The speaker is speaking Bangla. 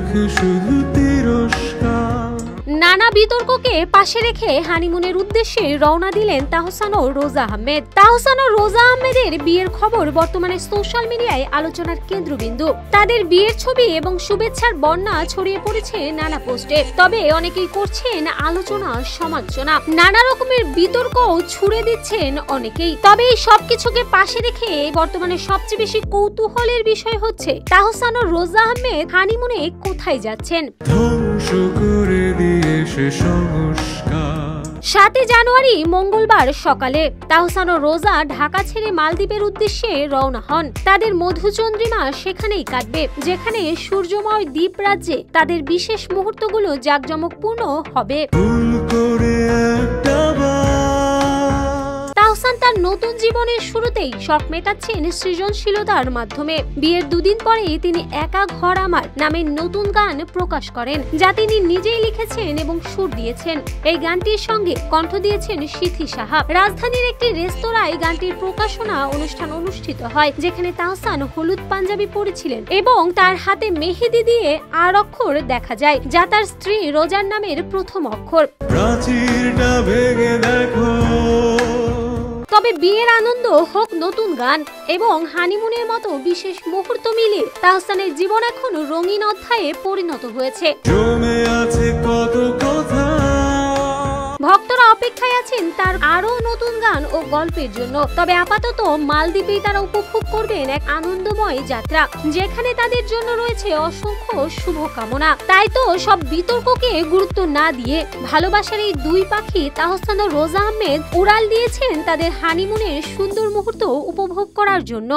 মুখে শুধু তিরস্কার। নানা বিতর্ককে পাশে রেখে হানিমুনের উদ্দেশ্যে রওনা দিলেন তাহসান ও রোজা আহমেদ। তাহসান ও রোজা আহমেদের বিয়ের খবর বর্তমানে সোশ্যাল মিডিয়ায় আলোচনার কেন্দ্রবিন্দু। তাদের বিয়ের ছবি এবং শুভেচ্ছার বন্যা ছড়িয়ে পড়েছে নানা পোস্টে। তবে অনেকেই করছেন আলোচনা সমালোচনা, নানা রকমের বিতর্ক ছুড়ে দিচ্ছেন অনেকেই। তবে এই সবকিছুকে পাশে রেখে বর্তমানে সবচেয়ে বেশি কৌতূহলের বিষয় হচ্ছে তাহসান ও রোজা আহমেদ হানিমুনে কোথায় যাচ্ছেন। 7 জানুয়ারি মঙ্গলবার সকালে তাহসান ও রোজা ঢাকা ছেড়ে মালদ্বীপের উদ্দেশ্যে রওনা হন। তাদের মধুচন্দ্রিমা সেখানেই কাটবে, যেখানে সূর্যময় দ্বীপ রাজ্যে তাদের বিশেষ মুহূর্তগুলো জাঁকজমকপূর্ণ হবে। তাহসান তার নতুন জীবনের শুরুতেই শখ মেটাচ্ছেন সৃজনশীলতার মাধ্যমে। বিয়ের 2 দিন পরেই তিনি একা ঘর আমার নামে নতুন গান প্রকাশ করেন, যা তিনি নিজেই লিখেছেন এবং সুর দিয়েছেন। এই গানটির সঙ্গে কণ্ঠ দিয়েছেন সিথি সাহা। রাজধানীর একটি রেস্তোরাঁয় গানটির প্রকাশনা অনুষ্ঠান অনুষ্ঠিত হয়, যেখানে তাহসান হলুদ পাঞ্জাবি পরেছিলেন এবং তার হাতে মেহেদি দিয়ে আর অক্ষর দেখা যায়, যা তার স্ত্রী রোজার নামের প্রথম অক্ষর। তবে বিয়ের আনন্দ হোক, নতুন গান এবং হানিমুনের মতো বিশেষ মুহূর্ত মিলিয়ে তাহসানের জীবন এখন রঙিন অধ্যায়ে পরিণত হয়েছে। ভক্তরা অপেক্ষায় আছেন তার আরো নতুন গান ও গল্পের জন্য। তবে আপাতত মালদ্বীপেই তারা উপভোগ করবেন এক আনন্দময় যাত্রা, যেখানে তাদের জন্য রয়েছে অসংখ্য শুভকামনা। তাই তো সব বিতর্ককে গুরুত্ব না দিয়ে ভালোবাসার এই 2 পাখি তাহসান ও রোজা আহমেদ উড়াল দিয়েছেন তাদের হানিমুনের সুন্দর মুহূর্ত উপভোগ করার জন্য।